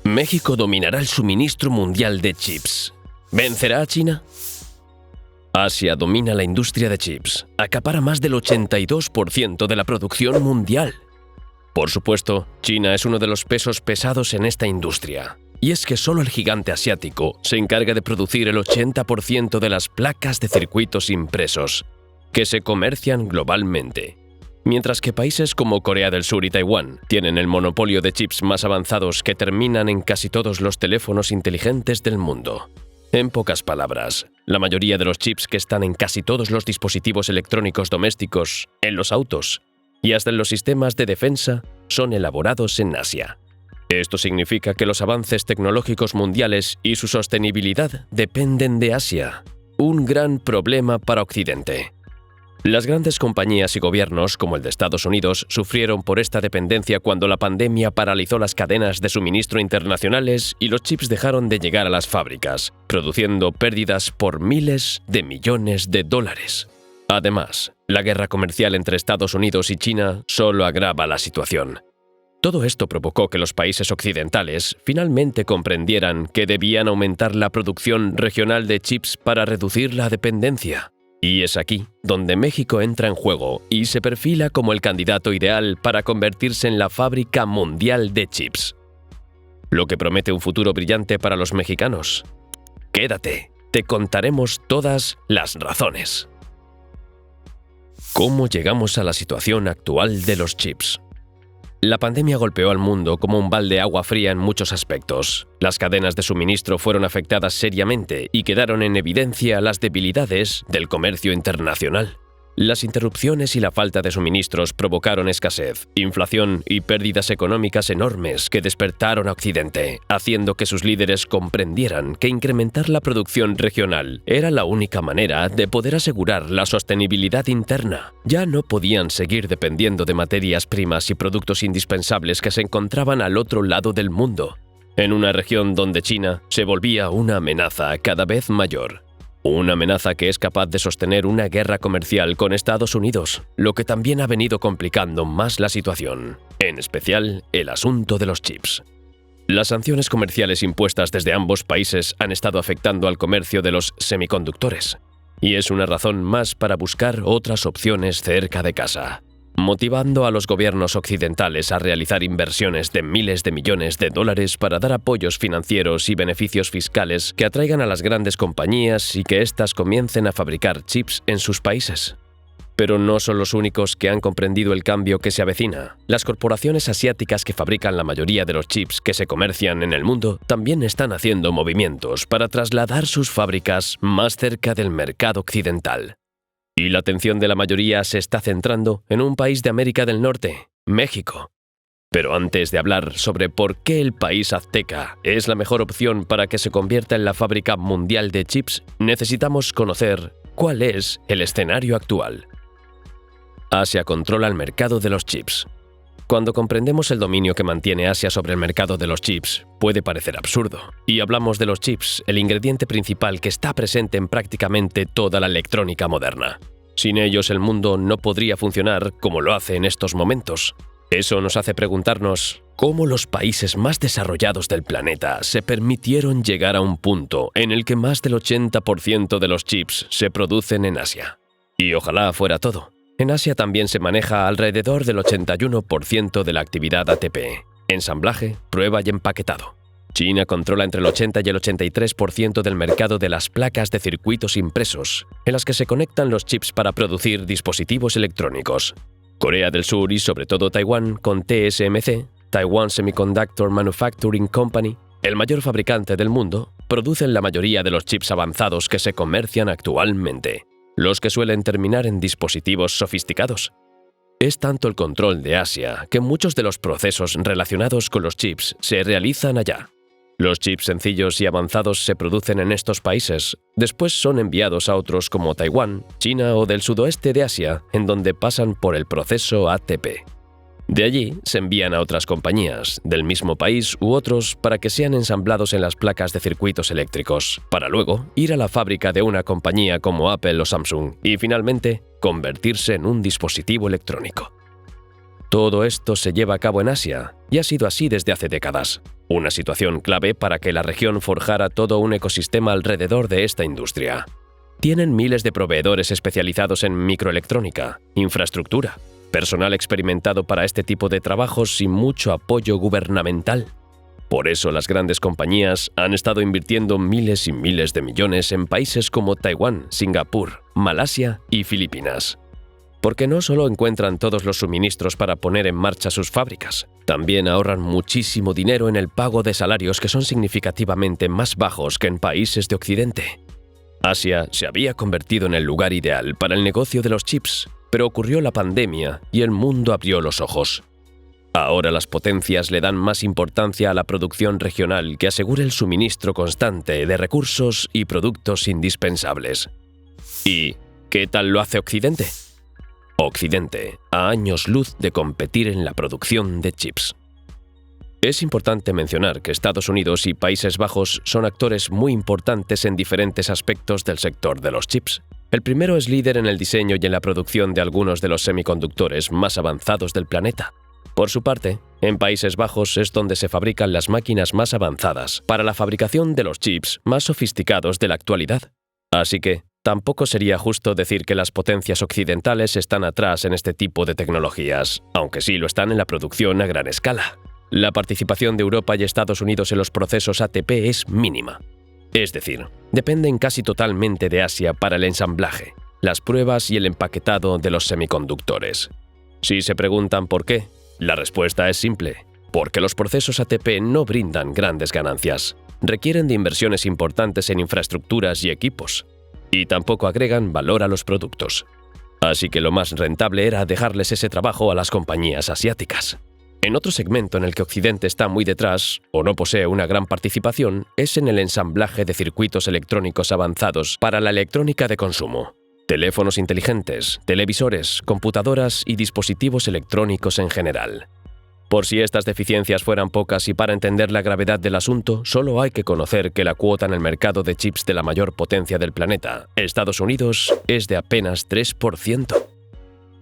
México dominará el suministro mundial de chips. ¿Vencerá a China? Asia domina la industria de chips. Acapara más del 82% de la producción mundial. Por supuesto, China es uno de los pesos pesados en esta industria. Y es que solo el gigante asiático se encarga de producir el 80% de las placas de circuitos impresos, que se comercian globalmente. Mientras que países como Corea del Sur y Taiwán tienen el monopolio de chips más avanzados que terminan en casi todos los teléfonos inteligentes del mundo. En pocas palabras, la mayoría de los chips que están en casi todos los dispositivos electrónicos domésticos, en los autos y hasta en los sistemas de defensa son elaborados en Asia. Esto significa que los avances tecnológicos mundiales y su sostenibilidad dependen de Asia, un gran problema para Occidente. Las grandes compañías y gobiernos, como el de Estados Unidos, sufrieron por esta dependencia cuando la pandemia paralizó las cadenas de suministro internacionales y los chips dejaron de llegar a las fábricas, produciendo pérdidas por miles de millones de dólares. Además, la guerra comercial entre Estados Unidos y China solo agrava la situación. Todo esto provocó que los países occidentales finalmente comprendieran que debían aumentar la producción regional de chips para reducir la dependencia. Y es aquí donde México entra en juego y se perfila como el candidato ideal para convertirse en la fábrica mundial de chips. Lo que promete un futuro brillante para los mexicanos. Quédate, te contaremos todas las razones. ¿Cómo llegamos a la situación actual de los chips? La pandemia golpeó al mundo como un balde de agua fría en muchos aspectos. Las cadenas de suministro fueron afectadas seriamente y quedaron en evidencia las debilidades del comercio internacional. Las interrupciones y la falta de suministros provocaron escasez, inflación y pérdidas económicas enormes que despertaron a Occidente, haciendo que sus líderes comprendieran que incrementar la producción regional era la única manera de poder asegurar la sostenibilidad interna. Ya no podían seguir dependiendo de materias primas y productos indispensables que se encontraban al otro lado del mundo, en una región donde China se volvía una amenaza cada vez mayor. Una amenaza que es capaz de sostener una guerra comercial con Estados Unidos, lo que también ha venido complicando más la situación, en especial el asunto de los chips. Las sanciones comerciales impuestas desde ambos países han estado afectando al comercio de los semiconductores, y es una razón más para buscar otras opciones cerca de casa, motivando a los gobiernos occidentales a realizar inversiones de miles de millones de dólares para dar apoyos financieros y beneficios fiscales que atraigan a las grandes compañías y que éstas comiencen a fabricar chips en sus países. Pero no son los únicos que han comprendido el cambio que se avecina. Las corporaciones asiáticas que fabrican la mayoría de los chips que se comercian en el mundo también están haciendo movimientos para trasladar sus fábricas más cerca del mercado occidental. Y la atención de la mayoría se está centrando en un país de América del Norte, México. Pero antes de hablar sobre por qué el país azteca es la mejor opción para que se convierta en la fábrica mundial de chips, necesitamos conocer cuál es el escenario actual. Asia controla el mercado de los chips. Cuando comprendemos el dominio que mantiene Asia sobre el mercado de los chips, puede parecer absurdo. Y hablamos de los chips, el ingrediente principal que está presente en prácticamente toda la electrónica moderna. Sin ellos el mundo no podría funcionar como lo hace en estos momentos. Eso nos hace preguntarnos cómo los países más desarrollados del planeta se permitieron llegar a un punto en el que más del 80% de los chips se producen en Asia. Y ojalá fuera todo. En Asia también se maneja alrededor del 81% de la actividad ATP, ensamblaje, prueba y empaquetado. China controla entre el 80 y el 83% del mercado de las placas de circuitos impresos, en las que se conectan los chips para producir dispositivos electrónicos. Corea del Sur y sobre todo Taiwán, con TSMC, Taiwan Semiconductor Manufacturing Company, el mayor fabricante del mundo, producen la mayoría de los chips avanzados que se comercian actualmente, los que suelen terminar en dispositivos sofisticados. Es tanto el control de Asia que muchos de los procesos relacionados con los chips se realizan allá. Los chips sencillos y avanzados se producen en estos países, después son enviados a otros como Taiwán, China o del sudoeste de Asia, en donde pasan por el proceso ATP. De allí se envían a otras compañías, del mismo país u otros, para que sean ensamblados en las placas de circuitos eléctricos, para luego ir a la fábrica de una compañía como Apple o Samsung y finalmente convertirse en un dispositivo electrónico. Todo esto se lleva a cabo en Asia, y ha sido así desde hace décadas. Una situación clave para que la región forjara todo un ecosistema alrededor de esta industria. Tienen miles de proveedores especializados en microelectrónica, infraestructura, personal experimentado para este tipo de trabajos y mucho apoyo gubernamental. Por eso las grandes compañías han estado invirtiendo miles y miles de millones en países como Taiwán, Singapur, Malasia y Filipinas. Porque no solo encuentran todos los suministros para poner en marcha sus fábricas, también ahorran muchísimo dinero en el pago de salarios que son significativamente más bajos que en países de Occidente. Asia se había convertido en el lugar ideal para el negocio de los chips, pero ocurrió la pandemia y el mundo abrió los ojos. Ahora las potencias le dan más importancia a la producción regional que asegure el suministro constante de recursos y productos indispensables. ¿Y qué tal lo hace Occidente? Occidente, a años luz de competir en la producción de chips. Es importante mencionar que Estados Unidos y Países Bajos son actores muy importantes en diferentes aspectos del sector de los chips. El primero es líder en el diseño y en la producción de algunos de los semiconductores más avanzados del planeta. Por su parte, en Países Bajos es donde se fabrican las máquinas más avanzadas para la fabricación de los chips más sofisticados de la actualidad. Así que, tampoco sería justo decir que las potencias occidentales están atrás en este tipo de tecnologías, aunque sí lo están en la producción a gran escala. La participación de Europa y Estados Unidos en los procesos ATP es mínima. Es decir, dependen casi totalmente de Asia para el ensamblaje, las pruebas y el empaquetado de los semiconductores. Si se preguntan por qué, la respuesta es simple: porque los procesos ATP no brindan grandes ganancias, requieren de inversiones importantes en infraestructuras y equipos, y tampoco agregan valor a los productos. Así que lo más rentable era dejarles ese trabajo a las compañías asiáticas. En otro segmento en el que Occidente está muy detrás, o no posee una gran participación, es en el ensamblaje de circuitos electrónicos avanzados para la electrónica de consumo. Teléfonos inteligentes, televisores, computadoras y dispositivos electrónicos en general. Por si estas deficiencias fueran pocas y para entender la gravedad del asunto, solo hay que conocer que la cuota en el mercado de chips de la mayor potencia del planeta, Estados Unidos, es de apenas 3%.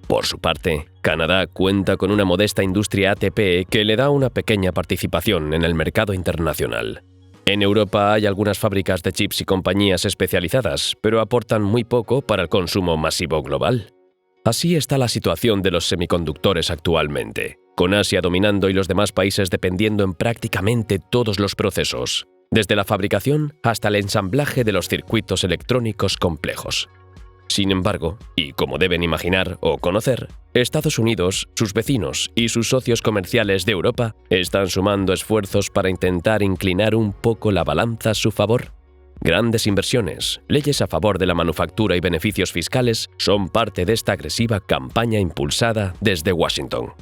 Por su parte, Canadá cuenta con una modesta industria ATP que le da una pequeña participación en el mercado internacional. En Europa hay algunas fábricas de chips y compañías especializadas, pero aportan muy poco para el consumo masivo global. Así está la situación de los semiconductores actualmente, con Asia dominando y los demás países dependiendo en prácticamente todos los procesos, desde la fabricación hasta el ensamblaje de los circuitos electrónicos complejos. Sin embargo, y como deben imaginar o conocer, Estados Unidos, sus vecinos y sus socios comerciales de Europa están sumando esfuerzos para intentar inclinar un poco la balanza a su favor. Grandes inversiones, leyes a favor de la manufactura y beneficios fiscales son parte de esta agresiva campaña impulsada desde Washington.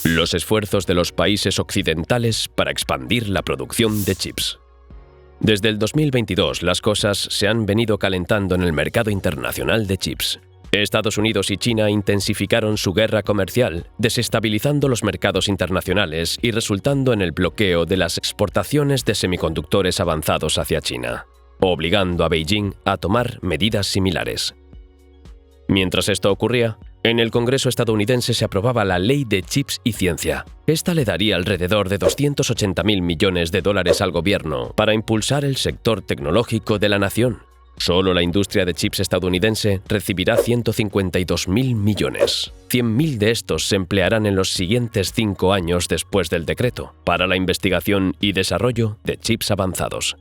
Los esfuerzos de los países occidentales para expandir la producción de chips. Desde el 2022, las cosas se han venido calentando en el mercado internacional de chips. Estados Unidos y China intensificaron su guerra comercial, desestabilizando los mercados internacionales y resultando en el bloqueo de las exportaciones de semiconductores avanzados hacia China, obligando a Beijing a tomar medidas similares. Mientras esto ocurría, en el Congreso estadounidense se aprobaba la Ley de Chips y Ciencia. Esta le daría alrededor de 280.000 millones de dólares al gobierno para impulsar el sector tecnológico de la nación. Solo la industria de chips estadounidense recibirá 152.000 millones. 100.000 de estos se emplearán en los siguientes 5 años después del decreto, para la investigación y desarrollo de chips avanzados.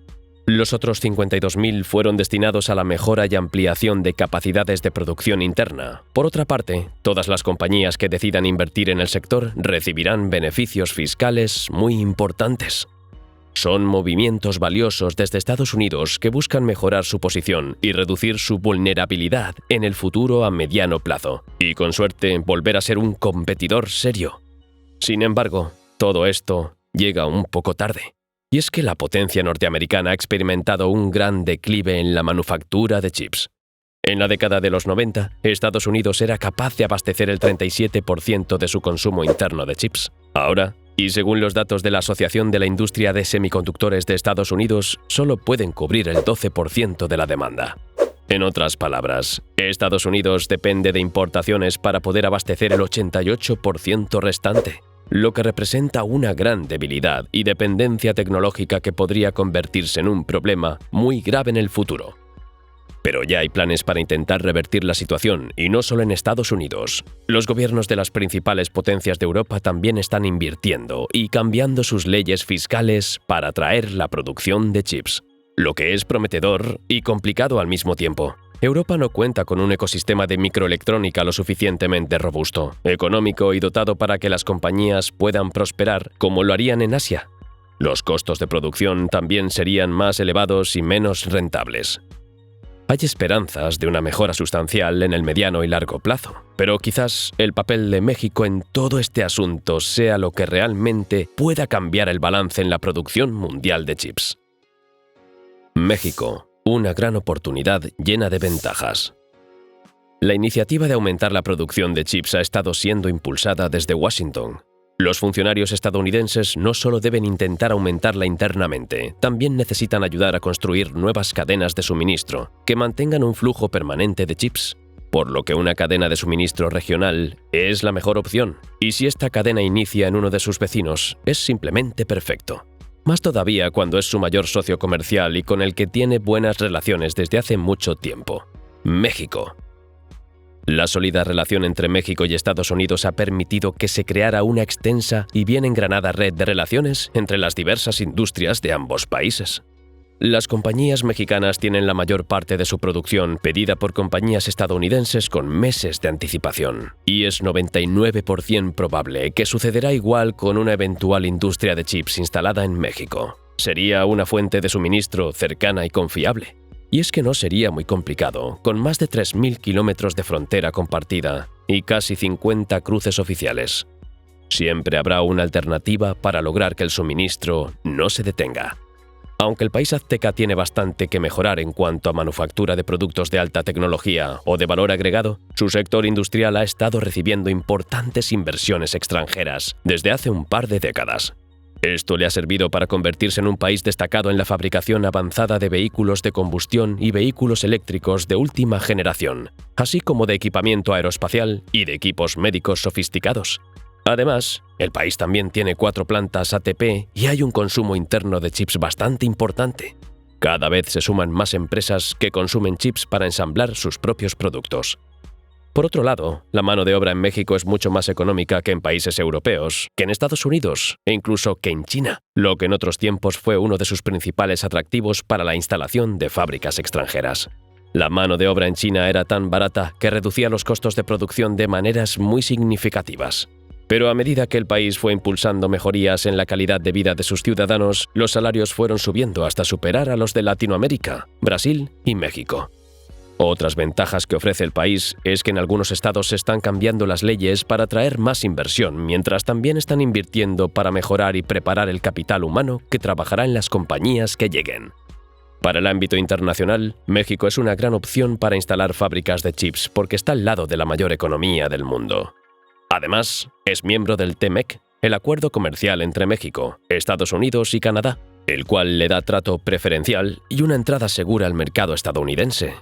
Los otros 52.000 fueron destinados a la mejora y ampliación de capacidades de producción interna. Por otra parte, todas las compañías que decidan invertir en el sector recibirán beneficios fiscales muy importantes. Son movimientos valiosos desde Estados Unidos que buscan mejorar su posición y reducir su vulnerabilidad en el futuro a mediano plazo, y con suerte volver a ser un competidor serio. Sin embargo, todo esto llega un poco tarde. Y es que la potencia norteamericana ha experimentado un gran declive en la manufactura de chips. En la década de los 90, Estados Unidos era capaz de abastecer el 37% de su consumo interno de chips. Ahora, y según los datos de la Asociación de la Industria de Semiconductores de Estados Unidos, solo pueden cubrir el 12% de la demanda. En otras palabras, Estados Unidos depende de importaciones para poder abastecer el 88% restante, lo que representa una gran debilidad y dependencia tecnológica que podría convertirse en un problema muy grave en el futuro. Pero ya hay planes para intentar revertir la situación, y no solo en Estados Unidos. Los gobiernos de las principales potencias de Europa también están invirtiendo y cambiando sus leyes fiscales para atraer la producción de chips, lo que es prometedor y complicado al mismo tiempo. Europa no cuenta con un ecosistema de microelectrónica lo suficientemente robusto, económico y dotado para que las compañías puedan prosperar como lo harían en Asia. Los costos de producción también serían más elevados y menos rentables. Hay esperanzas de una mejora sustancial en el mediano y largo plazo, pero quizás el papel de México en todo este asunto sea lo que realmente pueda cambiar el balance en la producción mundial de chips. México, una gran oportunidad llena de ventajas. La iniciativa de aumentar la producción de chips ha estado siendo impulsada desde Washington. Los funcionarios estadounidenses no solo deben intentar aumentarla internamente, también necesitan ayudar a construir nuevas cadenas de suministro que mantengan un flujo permanente de chips, por lo que una cadena de suministro regional es la mejor opción, y si esta cadena inicia en uno de sus vecinos, es simplemente perfecto. Más todavía cuando es su mayor socio comercial y con el que tiene buenas relaciones desde hace mucho tiempo: México. La sólida relación entre México y Estados Unidos ha permitido que se creara una extensa y bien engranada red de relaciones entre las diversas industrias de ambos países. Las compañías mexicanas tienen la mayor parte de su producción pedida por compañías estadounidenses con meses de anticipación, y es 99% probable que sucederá igual con una eventual industria de chips instalada en México. Sería una fuente de suministro cercana y confiable. Y es que no sería muy complicado, con más de 3.000 kilómetros de frontera compartida y casi 50 cruces oficiales. Siempre habrá una alternativa para lograr que el suministro no se detenga. Aunque el país azteca tiene bastante que mejorar en cuanto a manufactura de productos de alta tecnología o de valor agregado, su sector industrial ha estado recibiendo importantes inversiones extranjeras desde hace un par de décadas. Esto le ha servido para convertirse en un país destacado en la fabricación avanzada de vehículos de combustión y vehículos eléctricos de última generación, así como de equipamiento aeroespacial y de equipos médicos sofisticados. Además, el país también tiene 4 plantas ATP y hay un consumo interno de chips bastante importante. Cada vez se suman más empresas que consumen chips para ensamblar sus propios productos. Por otro lado, la mano de obra en México es mucho más económica que en países europeos, que en Estados Unidos e incluso que en China, lo que en otros tiempos fue uno de sus principales atractivos para la instalación de fábricas extranjeras. La mano de obra en China era tan barata que reducía los costos de producción de maneras muy significativas. Pero a medida que el país fue impulsando mejorías en la calidad de vida de sus ciudadanos, los salarios fueron subiendo hasta superar a los de Latinoamérica, Brasil y México. Otras ventajas que ofrece el país es que en algunos estados se están cambiando las leyes para atraer más inversión, mientras también están invirtiendo para mejorar y preparar el capital humano que trabajará en las compañías que lleguen. Para el ámbito internacional, México es una gran opción para instalar fábricas de chips porque está al lado de la mayor economía del mundo. Además, es miembro del TEMEC, el acuerdo comercial entre México, Estados Unidos y Canadá, el cual le da trato preferencial y una entrada segura al mercado estadounidense.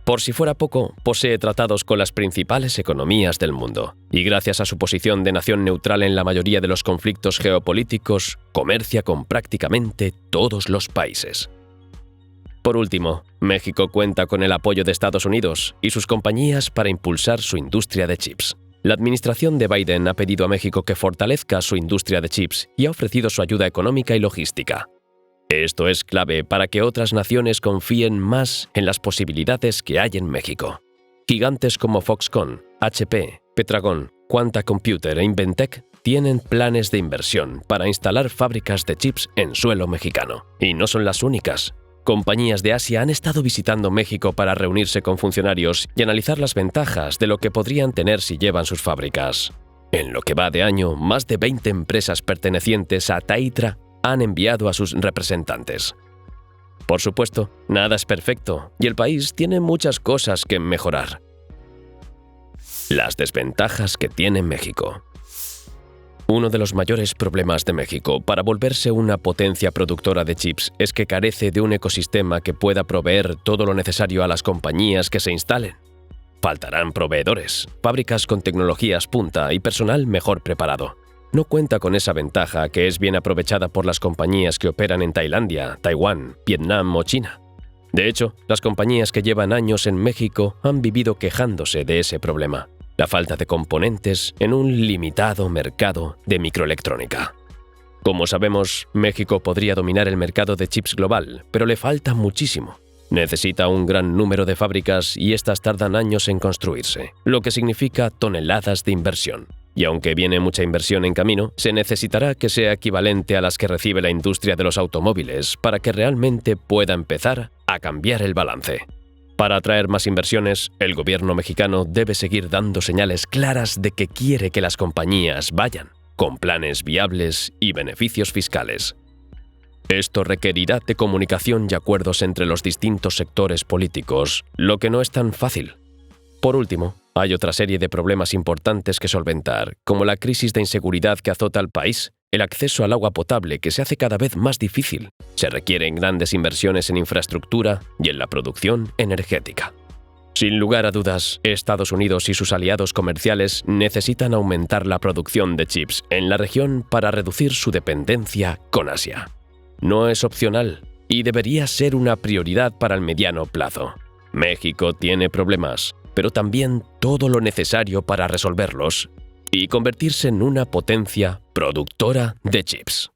Por si fuera poco, posee tratados con las principales economías del mundo, y gracias a su posición de nación neutral en la mayoría de los conflictos geopolíticos, comercia con prácticamente todos los países. Por último, México cuenta con el apoyo de Estados Unidos y sus compañías para impulsar su industria de chips. La administración de Biden ha pedido a México que fortalezca su industria de chips y ha ofrecido su ayuda económica y logística. Esto es clave para que otras naciones confíen más en las posibilidades que hay en México. Gigantes como Foxconn, HP, Petragon, Quanta Computer e Inventec tienen planes de inversión para instalar fábricas de chips en suelo mexicano. Y no son las únicas. Compañías de Asia han estado visitando México para reunirse con funcionarios y analizar las ventajas de lo que podrían tener si llevan sus fábricas. En lo que va de año, más de 20 empresas pertenecientes a Taitra han enviado a sus representantes. Por supuesto, nada es perfecto y el país tiene muchas cosas que mejorar. Las desventajas que tiene México. Uno de los mayores problemas de México para volverse una potencia productora de chips es que carece de un ecosistema que pueda proveer todo lo necesario a las compañías que se instalen. Faltarán proveedores, fábricas con tecnologías punta y personal mejor preparado. No cuenta con esa ventaja que es bien aprovechada por las compañías que operan en Tailandia, Taiwán, Vietnam o China. De hecho, las compañías que llevan años en México han vivido quejándose de ese problema: la falta de componentes en un limitado mercado de microelectrónica. Como sabemos, México podría dominar el mercado de chips global, pero le falta muchísimo. Necesita un gran número de fábricas y estas tardan años en construirse, lo que significa toneladas de inversión. Y aunque viene mucha inversión en camino, se necesitará que sea equivalente a las que recibe la industria de los automóviles para que realmente pueda empezar a cambiar el balance. Para atraer más inversiones, el gobierno mexicano debe seguir dando señales claras de que quiere que las compañías vayan, con planes viables y beneficios fiscales. Esto requerirá de comunicación y acuerdos entre los distintos sectores políticos, lo que no es tan fácil. Por último, hay otra serie de problemas importantes que solventar, como la crisis de inseguridad que azota al país, el acceso al agua potable que se hace cada vez más difícil. Se requieren grandes inversiones en infraestructura y en la producción energética. Sin lugar a dudas, Estados Unidos y sus aliados comerciales necesitan aumentar la producción de chips en la región para reducir su dependencia con Asia. No es opcional y debería ser una prioridad para el mediano plazo. México tiene problemas, pero también todo lo necesario para resolverlos y convertirse en una potencia productora de chips.